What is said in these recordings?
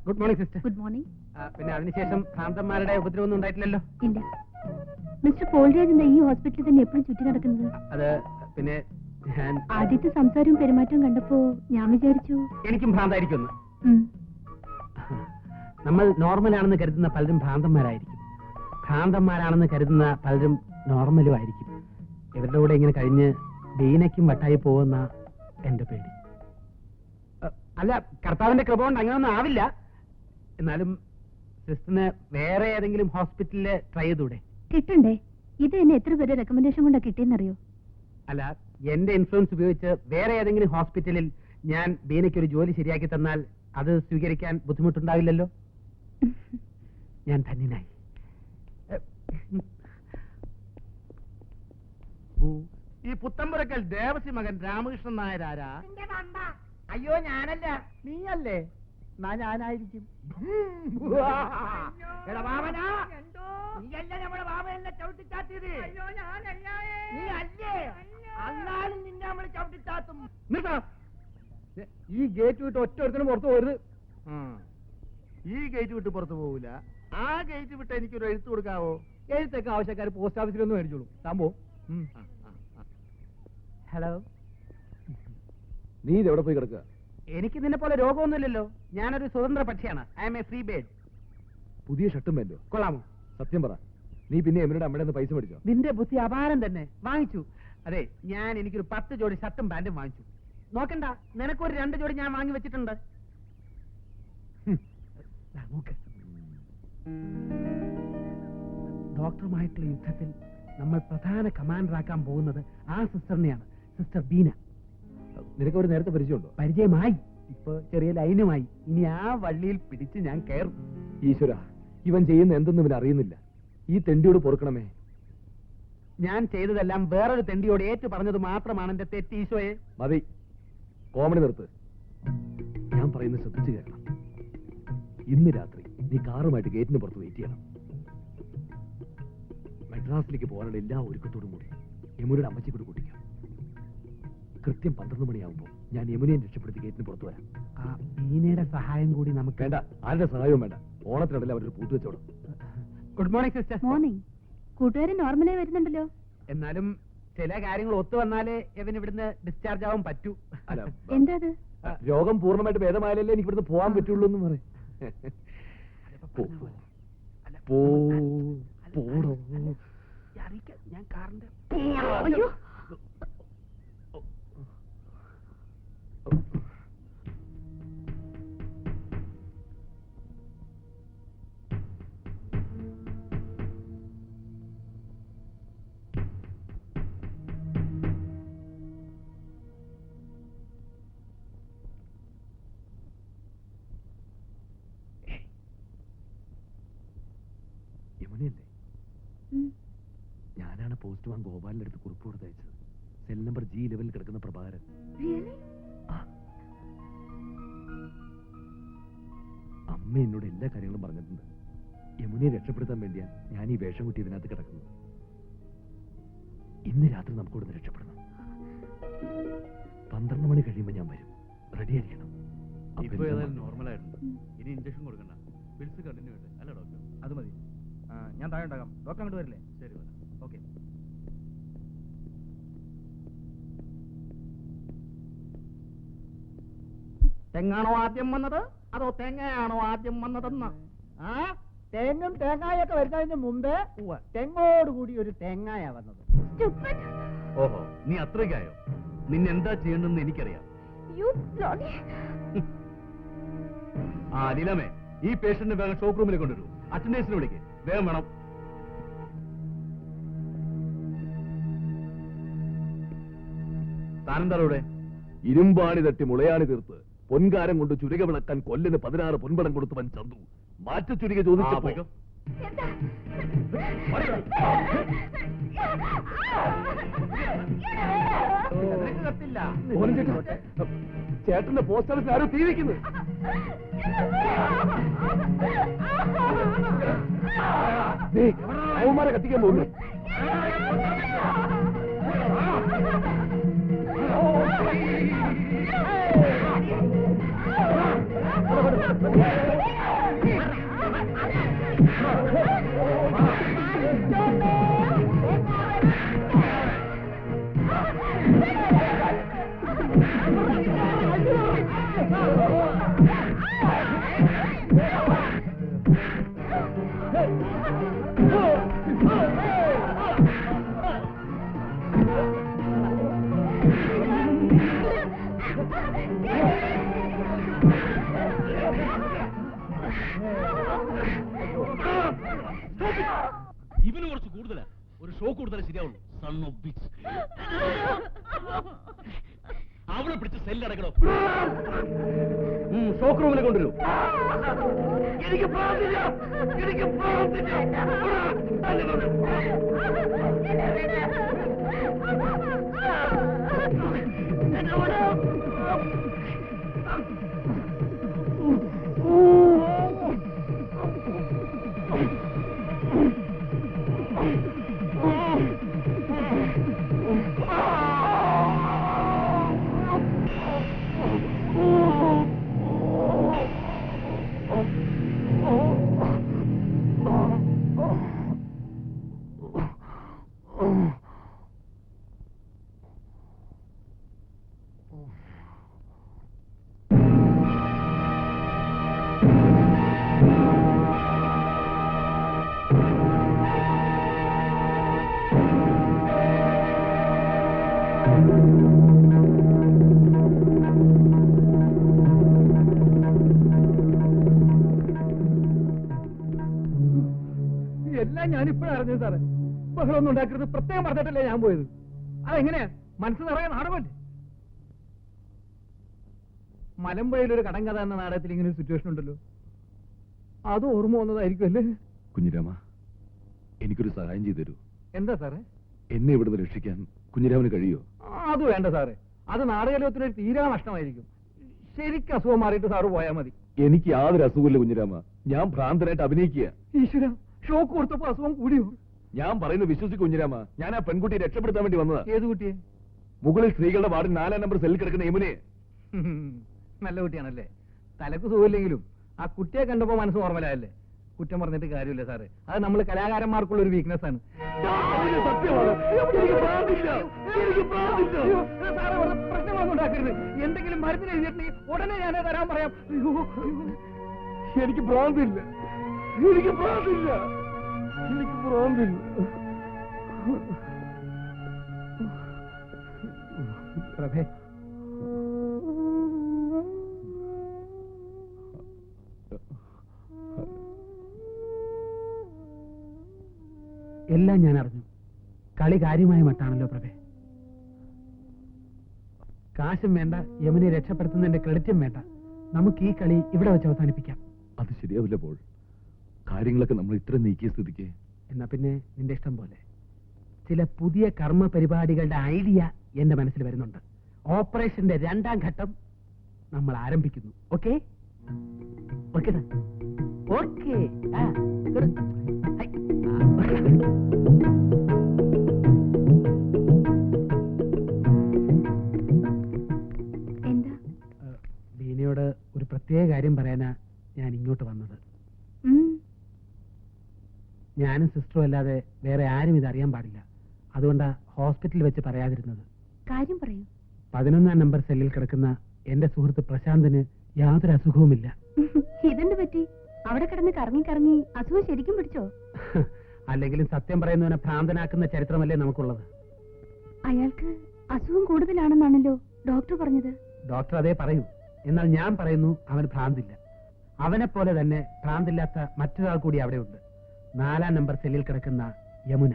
Good morning sister. Good morning. പിന്നെ അതിനുശേഷം ഭ്രാന്തന്മാരുടെ ഉപദ്രവമൊന്നും ഉണ്ടായിട്ടില്ലല്ലോ? ഇല്ല. മിസ്റ്റർ പോൾരാജ് എന്താ ഈ ഹോസ്പിറ്റലിൽ തന്നെ എപ്പോഴും ചുറ്റി നടക്കുന്നത്? അത് പിന്നെ ഞാൻ ആദ്യത്തെ സംസാരവും പെരുമാറ്റവും കണ്ടപ്പോ ഞാൻ വിചാരിച്ചു എനിക്കും ഭ്രാന്തായിരിക്കും. നമ്മൾ നോർമലാണെന്ന് കരുതുന്ന പലരും ഭ്രാന്തന്മാരായിരിക്കും, ഭ്രാന്തന്മാരാണെന്ന് കരുതുന്ന പലരും നോർമലും ആയിരിക്കും. ഇവരുടെ കൂടെ ഇങ്ങനെ കഴിഞ്ഞ് ദീനയ്ക്കും വട്ടായി പോകുന്ന എന്റെ പേടി. അല്ല, കർത്താവിന്റെ കൃപ കൊണ്ട് അങ്ങനെയൊന്നും ആവില്ല. എന്നാലും സിസ്റ്ററിന് വേറെ ഏതെങ്കിലും ഹോസ്പിറ്റലില് ട്രൈ ചെയ്തൂടെ? കിട്ടണ്ടേ? ഇത് എന്നെ എത്ര പേര് റെക്കമെൻഡേഷൻ കൊണ്ടാ കിട്ടിയെന്നറിയോ? അല്ല, എന്റെ ഇൻഫ്ലുവൻസ് ഉപയോഗിച്ച് വേറെ ഏതെങ്കിലും ഹോസ്പിറ്റലിൽ ഞാൻ ബീനയ്ക്ക് ഒരു ജോലി ശരിയാക്കി തന്നാൽ അത് സ്വീകരിക്കാൻ ബുദ്ധിമുട്ടുണ്ടാവില്ലല്ലോ. ഞാൻ ധന്യനായി. ഈ പുത്തമ്പുരക്കൽ ദേവസി മകൻ രാമകൃഷ്ണൻ നായർ ആരാ? അയ്യോ, ഞാനല്ല, നീയല്ലേ? ഞാനായിരിക്കും. നീയല്ലേ നമ്മുടെ ബാബയെന്നെ ചവിട്ടിച്ചാത്തിയത്? നീ അല്ലേ? അന്നാലും നിന്നെ നമ്മൾ ചവിട്ടിച്ചാത്തും. ഈ ഗേറ്റ് വിട്ട് ഒറ്റ ഒരുത്തിനും പുറത്തു പോരുത്. ഈ ഗേറ്റ് വിട്ട് പുറത്തു പോവില്ല. ആ ഗേറ്റ് വിട്ട് എനിക്കൊരു എഴുത്ത് കൊടുക്കാവോ? എഴുത്തൊക്കെ ആവശ്യക്കാർ പോസ്റ്റ് ഓഫീസിലൊന്നും മേടിച്ചോളൂ. താമ്പോ. ഹലോ, നീ ഇത് എവിടെ പോയി കിടക്കുക? എനിക്ക് നിന്നെ പോലെ രോഗമൊന്നുമില്ലല്ലോ. ഞാനൊരു സ്വതന്ത്ര പക്ഷിയാണ്. I M A free bird. പുതിയ ഷർട്ടും വേണ്ടോ? കൊള്ളാമോ? സത്യം പറ, നീ പിന്നെ എമിനോട് അമ്മയുടെ നിന്ന് പൈസ മേടിച്ചോ? നിന്റെ ബുദ്ധി അപാരം തന്നെ. വാങ്ങിച്ചു. അതെ, ഞാൻ എനിക്കൊരു 10 ജോഡി ഷർട്ടും പാന്റും വാങ്ങിച്ചു. നോക്കണ്ട, നിനക്കൊരു 2 ജോഡി ഞാൻ വാങ്ങി വെച്ചിട്ടുണ്ട്. നോക്ക്, ഡോക്ടറുമായിട്ടുള്ള യുദ്ധത്തിൽ നമ്മൾ പ്രധാന കമാൻഡറാക്കാൻ പോകുന്നത് ആ സിസ്റ്ററിനെയാണ്, സിസ്റ്റർ ബീന. നിനക്ക് ഒരു നേരത്തെ പരിചയമുണ്ടോ? പരിചയമായി. ഇപ്പൊ ചെറിയ ലൈനുമായി. ഇനി ആ വള്ളിയിൽ പിടിച്ച് ഞാൻ കയറും. ഈശ്വര, ഇവൻ ചെയ്യുന്ന എന്തെന്നും ഇവൻ അറിയുന്നില്ല. ഈ തെണ്ടിയോട് പൊറുക്കണമേ. ഞാൻ ചെയ്തതെല്ലാം വേറൊരു തെണ്ടിയോട് ഏറ്റു പറഞ്ഞത് മാത്രമാണ് എന്റെ തെറ്റ്. ഈശോയെ, മതി, കോമഡി നിർത്ത്. ഞാൻ പറയുന്നത് ശ്രദ്ധിച്ചു കേൾക്കണം. ഇന്ന് രാത്രി നീ കാറുമായിട്ട് ഗേറ്റിന് പുറത്ത് വെയിറ്റ് ചെയ്യണം. മദ്രാസിലേക്ക് പോകാനുള്ള എല്ലാ ഒരുക്കത്തോടും കൂടി യമുനയുടെ അമ്മച്ചി കൂടി കൂട്ടിക്കാം. കൃത്യം 12 മണിയാവുമ്പോൾ ഞാൻ യമുനയെ രക്ഷപ്പെടുത്തി ഗേറ്റിന് പുറത്തു വരാം. ആ ബീനയുടെ സഹായം കൂടി നമുക്ക് വേണ്ട. ആരുടെ സഹായവും വേണ്ട. ഓണത്തിനിടയിൽ അവരൊരു പൂട്ട് വെച്ചോടും. Good morning sister. മോർണിംഗ്. കൂട്ടുകാരൻ നോർമലായി വരുന്നുണ്ടല്ലോ. എന്നാലും ചില കാര്യങ്ങൾ ഒത്തു വന്നാലേ ഇവൻ ഇവിടുന്ന് ഡിസ്ചാർജ് ആവാൻ പറ്റൂ. അല്ല, എന്താ അത്? രോഗം പൂർണ്ണമായിട്ട് ഭേദമായാലല്ലേ എനിക്ക് ഇവിടുന്ന് പോകാൻ പറ്റുള്ളൂ എന്ന് പറയും. ഞാൻ കാറിന്റെ അയ്യോ, യമുനയല്ലേ? ഞാനാണ് പോസ്റ്റ്മാൻ ഗോപാലിന്റെ അടുത്ത് കുറിപ്പ് കൊടുത്തയച്ചത്. സെൽ നമ്പർ G11 കിടക്കുന്ന പ്രഭാകരൻ. അമ്മ എന്നോട് എല്ലാ കാര്യങ്ങളും പറഞ്ഞിട്ടുണ്ട്. യമുനയെ രക്ഷപ്പെടുത്താൻ വേണ്ടിയാ ഞാൻ ഈ വേഷം കുട്ടി ഇതിനകത്ത് കിടക്കുന്നത്. ഇന്ന് രാത്രി നമുക്കിവിടുന്ന് രക്ഷപ്പെടണം. 12 മണി കഴിയുമ്പോൾ ഞാൻ വരും. റെഡി ആയിരിക്കണം. നോർമലായിട്ടുണ്ട്. ഇനി ഇഞ്ചക്ഷൻ കൊടുക്കണ്ട. പിൽസ് കണ്ടിന്യൂ ചെയ്യട്ടെ. അല്ല ഡോക്ടർ? അത് മതി. ഞാൻ താഴെ ഉണ്ടാകാം. ഡോക്ടർ അങ്ങോട്ട് വരില്ലേ? ശരി, വരാം. ഓക്കെ. തെങ്ങാണോ ആദ്യം വന്നത് അതോ തേങ്ങയാണോ ആദ്യം വന്നതെന്ന്? തേങ്ങും തേങ്ങായൊക്കെ വരുന്നതിന് മുമ്പേ തെങ്ങോടുകൂടി ഒരു തേങ്ങായ വന്നത്. ഓഹോ, നീ അത്രയ്ക്കായോ? നിന്നെന്താ ചെയ്യണമെന്ന് എനിക്കറിയാം. ആ ലീലാമേ, ഈ പേഷ്യന്റിനെ വേഗം ഷോക്ക് റൂമിലേക്ക് കൊണ്ടുവരൂ. അറ്റൻഡൻസിന് വിളിക്ക്. വേഗം വേണം. താനെന്താണോ? ഇരുമ്പാണി തട്ടി മുളയാണി തീർത്ത് പൊൻകാരം കൊണ്ട് ചുരിക വിളക്കാൻ കൊല്ലിന് 16 പൊൻപടം കൊടുത്തവൻ ചന്തു മാറ്റ ചുരിക ചോദിച്ചപ്പോ ചേട്ടന്റെ പോസ്റ്റ് ഓഫീസിൽ ആരോ തീ വയ്ക്കുന്നു. അവന്മാരെ കത്തിക്കാൻ പോകുന്നു. ഇവന് കുറച്ച് കൂടുതലാ. ഒരു ഷോ കൊടുത്താലേ ശരിയാവുള്ളൂ. Son of beach. അവളെ പിടിച്ച് സെല്ലടക്കണോ? ഷോക്ക് റൂമിലെ കൊണ്ടുവരൂ. എനിക്ക് പ്രാർത്ഥില്ല. എനിക്ക് പ്രാർത്ഥില്ല. എല്ലാം ഞാനിപ്പോഴും അറിഞ്ഞു സാറേ. ബഹളമൊന്നും ഉണ്ടാക്കരുത് പ്രത്യേകം പറഞ്ഞിട്ടല്ലേ ഞാൻ പോയത്. അതെങ്ങനെയാ മനസ്സ് നിറയെ നാടകമല്ലേ? മലമ്പുഴയിലൊരു കടങ്കഥ എന്ന നാടകത്തിൽ ഇങ്ങനെ ഒരു സിറ്റുവേഷൻ ഉണ്ടല്ലോ. അത് ഓർമ്മ വന്നതായിരിക്കും അല്ലേ? കുഞ്ഞിരാമ, എനിക്കൊരു സഹായം ചെയ്തു തരൂ. എന്താ സാറേ? എന്നെ ഇവിടുന്ന് രക്ഷിക്കാൻ കുഞ്ഞിരാമന് കഴിയോ? അത് വേണ്ട സാറേ, അത് നാടകലോകത്തിനൊരു തീരാ നഷ്ടമായിരിക്കും. ശരിക്കും അസുഖം മാറിയിട്ട് സാറ് പോയാൽ മതി. എനിക്ക് യാതൊരു അസുഖമില്ല കുഞ്ഞിരാമ. ഞാൻ ഭ്രാന്തനായിട്ട് അഭിനയിക്കുക. ഈശ്വര, ഷോക്ക് കൊടുത്തപ്പോ അസുഖം കൂടിയോ? ഞാൻ പറയുന്നത് വിശ്വസിക്കും കുഞ്ഞിരാമ. ഞാൻ ആ പെൺകുട്ടിയെ രക്ഷപ്പെടുത്താൻ വേണ്ടി വന്നതാ. ഏത് കുട്ടിയെ? മുകളിൽ സ്ത്രീകളുടെ വാർഡിൽ 4-ാം നമ്പർ സെല്ലിൽ കിടക്കുന്ന യമുനയെ. നല്ല കുട്ടിയാണല്ലേ. തലക്ക് സുഖമില്ലെങ്കിലും ആ കുട്ടിയെ കണ്ടപ്പോ മനസ്സ് നോർമലായല്ലേ. കുറ്റം പറഞ്ഞിട്ട് കാര്യമില്ല സാറേ. അത് നമ്മൾ കലാകാരന്മാർക്കുള്ള ഒരു വീക്ക്നെസ് ആണ്. പ്രശ്നങ്ങളൊന്നും ഉണ്ടാക്കരുത്. എന്തെങ്കിലും മരുന്നിന് എഴുതിയിട്ടുണ്ടെങ്കിൽ ഉടനെ ഞാനേ തരാൻ പറയാം. എനിക്ക് ഭ്രാന്തില്ല. എനിക്ക് ഭ്രാന്തില്ല. എനിക്ക് ഭ്രാന്തില്ല. പ്രഭേ, എല്ലാം ഞാൻ അറിഞ്ഞു. കളി കാര്യമായ മട്ടാണല്ലോ പ്രഭേ. കാശും വേണ്ട, യമുനെ രക്ഷപ്പെടുത്തുന്നതിന്റെ ക്രെഡിറ്റും വേണ്ട. നമുക്ക് ഈ കളി ഇവിടെ വെച്ച് അവസാനിപ്പിക്കാം. അത് ശരിയാവില്ല പോൾ. കാര്യങ്ങളൊക്കെ നമ്മൾ ഇത്ര നീക്കിയ സ്ഥിതിക്ക്. എന്നാ പിന്നെ നിന്റെ ഇഷ്ടം പോലെ. ചില പുതിയ കർമ്മ പരിപാടികളുടെ ഐഡിയ എന്റെ മനസ്സിൽ വരുന്നുണ്ട്. ഓപ്പറേഷന്റെ 2ാം ഘട്ടം നമ്മൾ ആരംഭിക്കുന്നു. Okay okay okay. എന്താ? ബീനയോട് ഒരു പ്രത്യേക കാര്യം പറയാനാ ഞാൻ ഇങ്ങോട്ട് വന്നത്. ഞാനും സിസ്റ്ററും അല്ലാതെ വേറെ ആരും ഇതറിയാൻ പാടില്ല. അതുകൊണ്ടാ ഹോസ്പിറ്റലിൽ വെച്ച് പറയാതിരുന്നത്. കാര്യം പറയൂ. 11-ാം നമ്പർ സെല്ലിൽ കിടക്കുന്ന എന്റെ സുഹൃത്ത് പ്രശാന്തിന് യാതൊരു അസുഖവുമില്ല. ഇതെന്ത് പറ്റി? അവിടെ കിടന്ന് കറങ്ങി കറങ്ങി അസുഖം ശരിക്കും പിടിച്ചോ? അല്ലെങ്കിലും സത്യം പറയുന്നവനെ ഭ്രാന്തനാക്കുന്ന ചരിത്രമല്ലേ നമുക്കുള്ളത്. അയാൾക്ക് അസുഖം കൂടുതലാണെന്നാണല്ലോ ഡോക്ടർ പറഞ്ഞത്. ഡോക്ടർ അതേ പറയൂ. എന്നാൽ ഞാൻ പറയുന്നു അവന് ഭ്രാന്തില്ല. അവനെ പോലെ തന്നെ ഭ്രാന്തില്ലാത്ത മറ്റൊരാൾ കൂടി അവിടെയുണ്ട്. 4-ാം നമ്പർ സെല്ലിൽ കിടക്കുന്ന യമുന.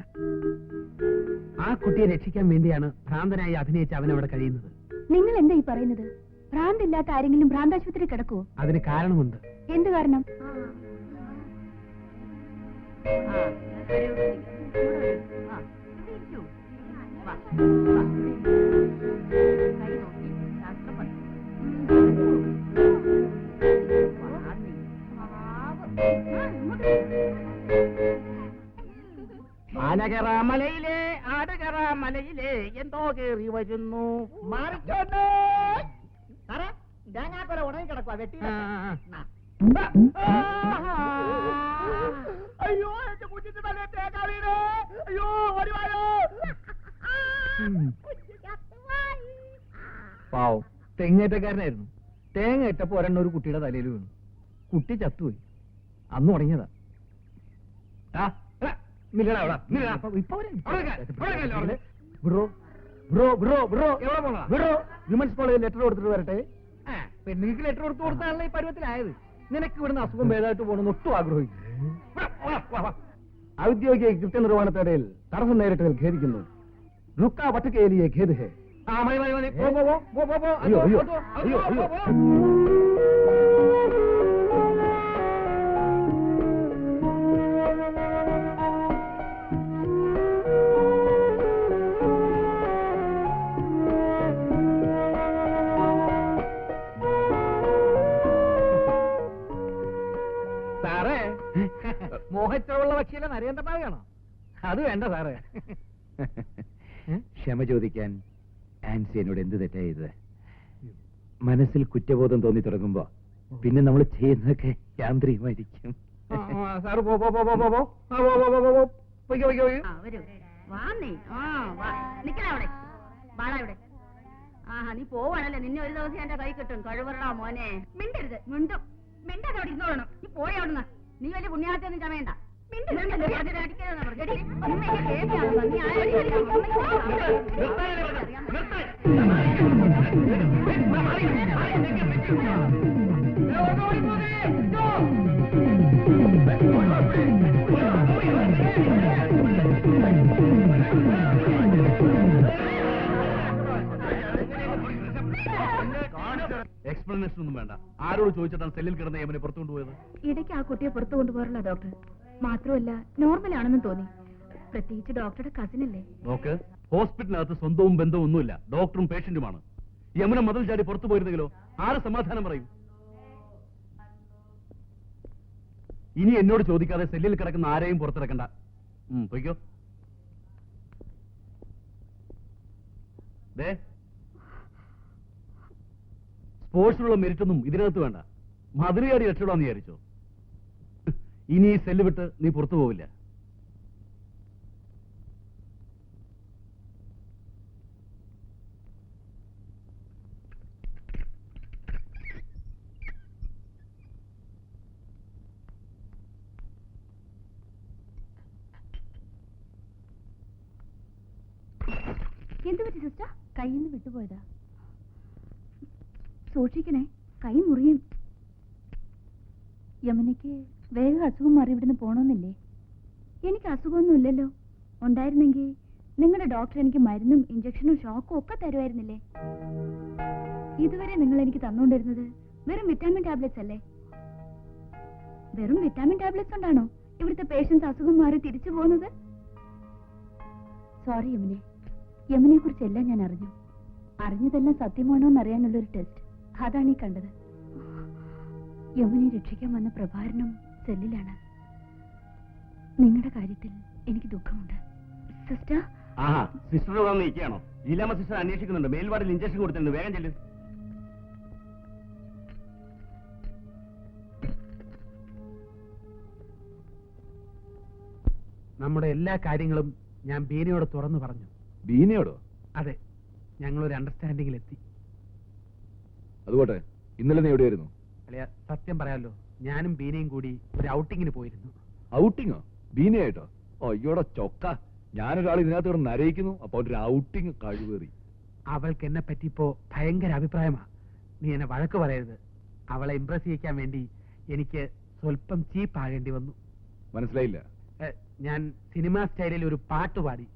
ആ കുട്ടിയെ രക്ഷിക്കാൻ വേണ്ടിയാണ് ഭ്രാന്തനായി അഭിനയിച്ച് അവൻ അവിടെ കഴിയുന്നത്. നിങ്ങൾ എന്താ ഈ പറയുന്നത്? ഭ്രാന്തില്ലാത്ത ആരെങ്കിലും ഭ്രാന്താശുപത്രി കിടക്കുവോ? അതിന് കാരണമുണ്ട്. എന്ത് കാരണം? ആനകറ മലയിലെ ആടുകറ മലയിലെ എന്തോ കേറി വരുന്നു. മാറിച്ചോട്ടെ. സാറേ, തേങ്ങാക്കൊല ഉണങ്ങി കിടക്കുക. വെട്ടി അയ്യോ എന്റെ കുഞ്ഞിന്റെ തലേ തേങ്ങ വീണ്. അയ്യോ ഓടി വായോ. പാവം തെങ്ങേറ്റക്കാരനായിരുന്നു. തേങ്ങ ഇട്ടപ്പോ ഒരെണ്ണം ഒരു കുട്ടിയുടെ തലയിൽ വീണു. കുട്ടി ചത്തുപോയി. അന്ന് തുടങ്ങിയതാ. വിമൻസ് കോളേജിൽ ലെറ്റർ കൊടുത്തിട്ട് വരട്ടെ. പെണ്ണുങ്ങൾക്ക് ലെറ്റർ കൊടുത്താണല്ലോ ഈ പരുവത്തിലായത്. നിനക്ക് ഇവിടുന്ന് അസുഖം ഭേദമായിട്ട് പോകണമെന്ന് ഒട്ടും ആഗ്രഹിക്കും. ഔദ്യോഗിക കൃത്യനിർവഹണത്തിനിടയിൽ തടസ്സം നേരിട്ടതിൽ ഖേദിക്കുന്നു. റുക്ക വട്ടക്കേലിയെ ഖേദ് ഹേ. അയ്യോ അയ്യോ അയ്യോ അയ്യോ. സാറേ, മോഹച്ചുള്ള പക്ഷിയിലെ നരേന്ദ്രനാഥ് അത് വേണ്ട സാറേ. ക്ഷമ ചോദിക്കാൻ ആൻസി എന്നോട് എന്ത് തെറ്റാ ചെയ്തത്? മനസ്സിൽ കുറ്റബോധം തോന്നി തുടങ്ങുമ്പോ പിന്നെ നമ്മൾ ചെയ്യുന്നതൊക്കെ യാന്ത്രികമായിരിക്കും. സാറ് നീ പോവാണല്ലേ, നിന്നെ ഒരു ദിവസം എന്റെ കൈ കിട്ടും. കഴിവറടാ മോനെ. മിണ്ടരുത്. മിണ്ടും മിണ്ടാതെ അവിടെ ഇരുന്നോളണം. നീ പോയി അവിടുന്ന്. നീ വലിയ പുണ്യാത്തൊന്നും ചമയണ്ട. എക്സ്പ്ലനേഷൻ ഒന്നും വേണ്ട. ആരോട് ചോദിച്ചിട്ടാണ് സെല്ലിൽ കിടന്ന യമനെ പുറത്തു കൊണ്ടുപോയത്? ഇടയ്ക്ക് ആ കുട്ടിയെ പുറത്തു കൊണ്ടുപോകാറില്ല ഡോക്ടർ. മാത്രമല്ല നോർമൽ ആണെന്ന് തോന്നി. പ്രത്യേകിച്ച് ഡോക്ടറുടെ കസിനല്ലേ. നോക്ക്, ഹോസ്പിറ്റലിനകത്ത് സ്വന്തവും ബന്ധവും ഒന്നുമില്ല. ഡോക്ടറും പേഷ്യന്റുമാണ്. യമുന മതിൽ ചാടി പുറത്തു പോയിരുന്നെങ്കിലോ ആര് സമാധാനം പറയും? ഇനി എന്നോട് ചോദിക്കാതെ സെല്ലിൽ കിടക്കുന്ന ആരെയും പുറത്തിറക്കണ്ട. പൊയ്ക്കോ. സ്പോർട്സിനുള്ള മെരിറ്റ് ഒന്നും ഇതിനകത്ത് വേണ്ട. മതിലുകാരി രക്ഷപ്പെടാന്ന് വിചാരിച്ചോ? ഇനി ഈ സെല്ല് വിട്ട് നീ പുറത്തു പോവില്ല. എന്ത് പറ്റി സിസ്റ്റർ? കയ്യിൽ നിന്ന് വിട്ടുപോയതാ. സൂക്ഷിക്കണേ, കൈ മുറിയും. യമുനയ്ക്ക് വേഗം അസുഖം മാറി ഇവിടുന്ന് പോണമെന്നില്ലേ? എനിക്ക് അസുഖമൊന്നുമില്ലല്ലോ. ഉണ്ടായിരുന്നെങ്കിൽ നിങ്ങളുടെ ഡോക്ടർ എനിക്ക് മരുന്നും ഇഞ്ചക്ഷനും ഷോക്കും ഒക്കെ തരുമായിരുന്നില്ലേ? ഇതുവരെ നിങ്ങൾ എനിക്ക് തന്നുകൊണ്ടിരുന്നത് വെറും വിറ്റാമിൻ ടാബ്ലറ്റ്സ് അല്ലേ? വെറും വിറ്റാമിൻ ടാബ്ലറ്റ്സ് കൊണ്ടാണോ ഇവിടുത്തെ പേഷ്യൻസ് അസുഖം മാറി തിരിച്ചു പോകുന്നത്? സോറി യമുനെ. യമുനെ കുറിച്ചെല്ലാം ഞാൻ അറിഞ്ഞു. അറിഞ്ഞതെല്ലാം സത്യമാണോ എന്നറിയാനുള്ളൊരു ടെസ്റ്റ്. അതാണ് ഈ കണ്ടത്. യമുനെ രക്ഷിക്കാൻ വന്ന പ്രഭാരനും സെല്ലിലാണ്. നിങ്ങളുടെ കാര്യത്തിൽ എനിക്ക് ദുഃഖമുണ്ട് സിസ്റ്റർ. സിസ്റ്റർ നിൽക്കുകയാണോ? ലീലാമ്മ സിസ്റ്റർ അന്വേഷിക്കുന്നുണ്ട്. മേൽവാർഡിൽ ഇഞ്ചക്ഷൻ കൊടുത്തിട്ടുണ്ട്. വേഗം ചെല്ലും. നമ്മുടെ എല്ലാ കാര്യങ്ങളും ഞാൻ ബീനയോട് തുറന്നു പറഞ്ഞു. ബീനയോടോ? അതെ, ഞങ്ങളൊരു അണ്ടർസ്റ്റാൻഡിങ്ങിലെത്തി. അതുകൊട്ടെ, ഇന്നലെ നീ എവിടെയായിരുന്നു? അല്ലയാ, സത്യം പറയാലോ, ഞാനും ബീനയും കൂടി ഒരു ഔട്ടിങ്ങിന് പോയിരുന്നു. ഔട്ടിങ്ങോ? ബീനയായിട്ടോ? അയ്യോടെ ചൊക്ക. ഞാനൊരാൾ ഇതിനകത്ത് ഇവിടെ നരയിക്കുന്നു. അപ്പൊ ഒരു ഔട്ടിങ് കഴിവേറി. അവൾക്ക് എന്നെ പറ്റി ഇപ്പോ ഭയങ്കര അഭിപ്രായമാ. നീ എന്നെ വഴക്ക് പറയരുത്. അവളെ ഇംപ്രസ് ചെയ്യിക്കാൻ വേണ്ടി എനിക്ക് സ്വല്പം ചീപ്പാകേണ്ടി വന്നു. മനസ്സിലായില്ല. ഞാൻ സിനിമാ സ്റ്റൈലിൽ ഒരു പാട്ട് പാടി.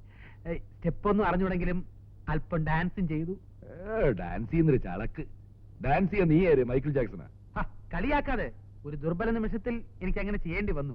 സ്റ്റെപ്പൊന്നും അറിഞ്ഞുണ്ടെങ്കിലും അല്പം ഡാൻസും ചെയ്തു. ഡാൻസ് ചെയ്യുന്നൊരു ചളക്ക്. ഡാൻസ് ചെയ്യാൻ നീ ആര്? മൈക്കിൾ ജാക്സനാ? കളിയാക്കാതെ. ഒരു ദുർബല നിമിഷത്തിൽ എനിക്ക് അങ്ങനെ ചെയ്യേണ്ടി വന്നു.